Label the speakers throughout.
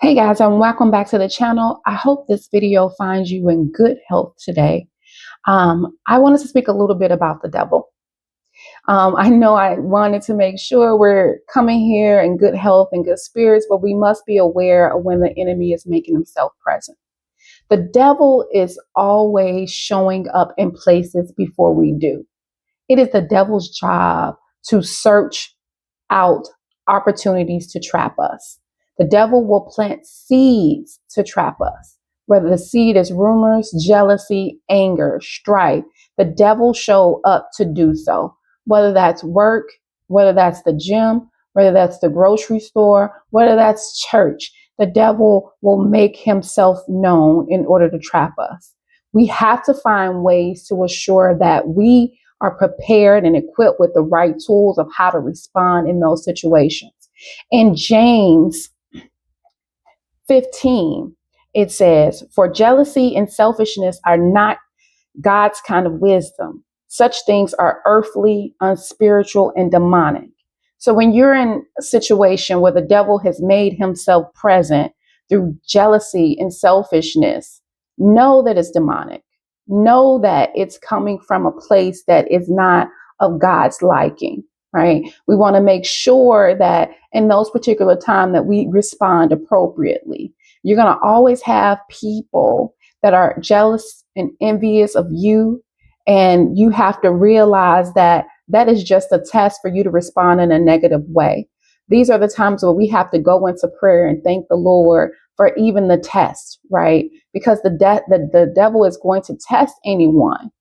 Speaker 1: Hey guys, and welcome back to the channel. I hope this video finds you in good health today. I wanted to speak a little bit about the devil. I know I wanted to make sure we're coming here in good health and good spirits, but we must be aware of when the enemy is making himself present. The devil is always showing up in places before we do. It is the devil's job to search out opportunities to trap us. The devil will plant seeds to trap us. Whether the seed is rumors, jealousy, anger, strife, the devil show up to do so. Whether that's work, whether that's the gym, whether that's the grocery store, whether that's church, the devil will make himself known in order to trap us. We have to find ways to assure that we are prepared and equipped with the right tools of how to respond in those situations. In James 15, it says, "For jealousy and selfishness are not God's kind of wisdom. Such things are earthly, unspiritual, and demonic." So when you're in a situation where the devil has made himself present through jealousy and selfishness, know that it's demonic. Know that it's coming from a place that is not of God's liking, right? We want to make sure that in those particular times that we respond appropriately. You're going to always have people that are jealous and envious of you. And you have to realize that that is just a test for you to respond in a negative way. These are the times where we have to go into prayer and thank the Lord for even the test, right? Because the devil is going to test anyone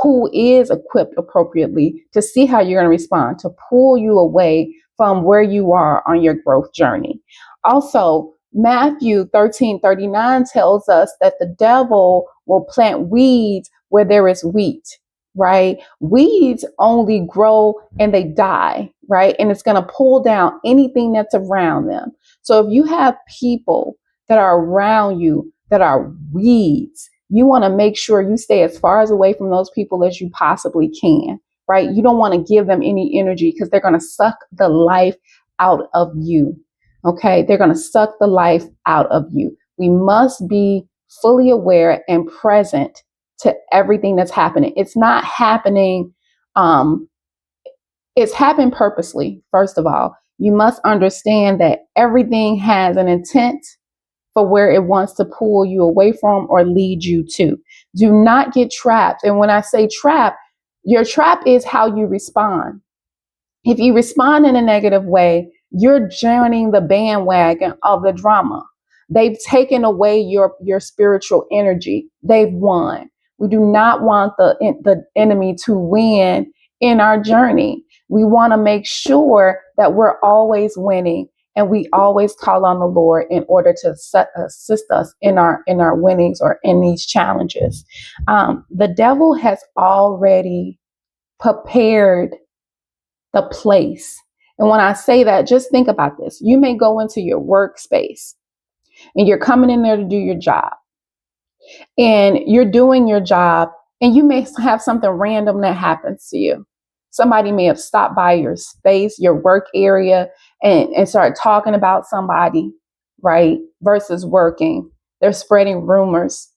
Speaker 1: who is equipped appropriately to see how you're going to respond, to pull you away from where you are on your growth journey. Also, Matthew 13:39 tells us that the devil will plant weeds where there is wheat, right? Weeds only grow and they die, right? And it's going to pull down anything that's around them. So if you have people that are around you that are weeds, you want to make sure you stay as far as away from those people as you possibly can, right? You don't want to give them any energy because they're going to suck the life out of you. Okay, they're going to suck the life out of you. We must be fully aware and present to everything that's happening. It's not happening. It's happened purposely. First of all, you must understand that everything has an intent for where it wants to pull you away from or lead you to. Do not get trapped. And when I say trap, your trap is how you respond. If you respond in a negative way, you're joining the bandwagon of the drama. They've taken away your spiritual energy. They've won. We do not want the enemy to win in our journey. We want to make sure that we're always winning, and we always call on the Lord in order to assist us in our winnings or in these challenges. The devil has already prepared the place. And when I say that, just think about this. You may go into your workspace and you're coming in there to do your job, and you're doing your job, and you may have something random that happens to you. Somebody may have stopped by your space, your work area, and start talking about somebody, right? Versus working. They're spreading rumors.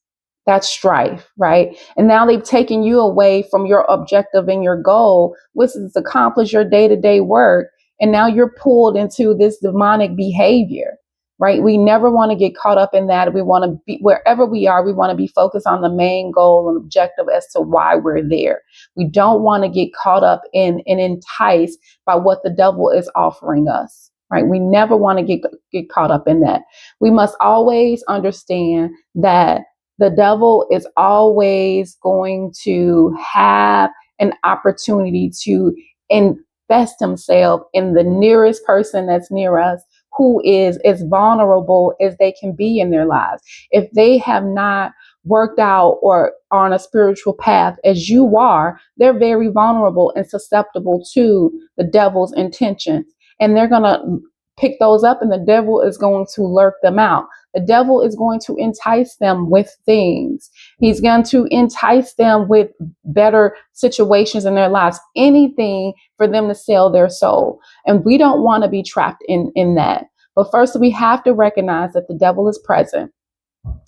Speaker 1: That's strife, right? And now they've taken you away from your objective and your goal, which is to accomplish your day-to-day work. And now you're pulled into this demonic behavior, right? We never want to get caught up in that. We want to be, wherever we are, we want to be focused on the main goal and objective as to why we're there. We don't want to get caught up in and enticed by what the devil is offering us, right? We never want to get caught up in that. We must always understand that the devil is always going to have an opportunity to invest himself in the nearest person that's near us, who is as vulnerable as they can be in their lives. If they have not worked out or are on a spiritual path as you are, they're very vulnerable and susceptible to the devil's intentions. And they're going to pick those up, and the devil is going to lurk them out. The devil is going to entice them with things. He's going to entice them with better situations in their lives, anything for them to sell their soul. And we don't want to be trapped in that. But first, we have to recognize that the devil is present.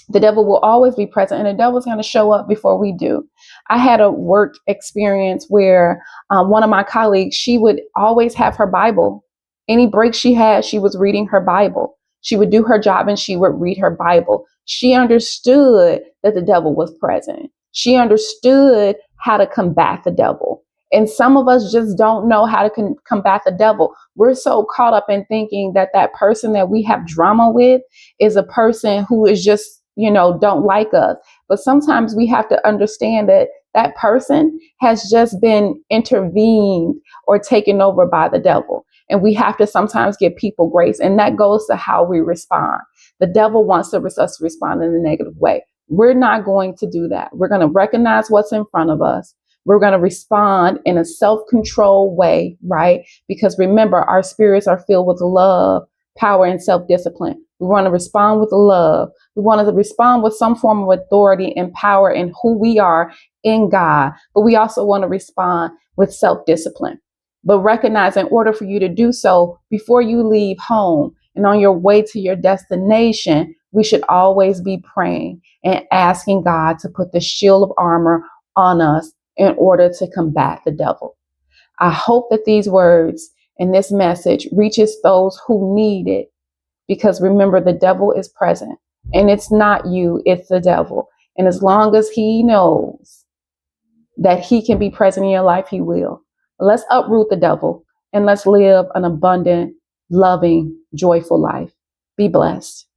Speaker 1: The devil will always be present, and the devil's going to show up before we do. I had a work experience where one of my colleagues, she would always have her Bible. Any break she had, she was reading her Bible. She would do her job and she would read her Bible. She understood that the devil was present. She understood how to combat the devil. And some of us just don't know how to combat the devil. We're so caught up in thinking that that person that we have drama with is a person who is just, don't like us. But sometimes we have to understand that that person has just been intervened or taken over by the devil. And we have to sometimes give people grace. And that goes to how we respond. The devil wants us to respond in a negative way. We're not going to do that. We're going to recognize what's in front of us. We're going to respond in a self-controlled way, right? Because remember, our spirits are filled with love, power, and self-discipline. We want to respond with love. We want to respond with some form of authority and power in who we are in God. But we also want to respond with self-discipline. But recognize, in order for you to do so, before you leave home and on your way to your destination, we should always be praying and asking God to put the shield of armor on us in order to combat the devil. I hope that these words and this message reaches those who need it, because remember, the devil is present, and it's not you, it's the devil. And as long as he knows that he can be present in your life, he will. Let's uproot the devil and let's live an abundant, loving, joyful life. Be blessed.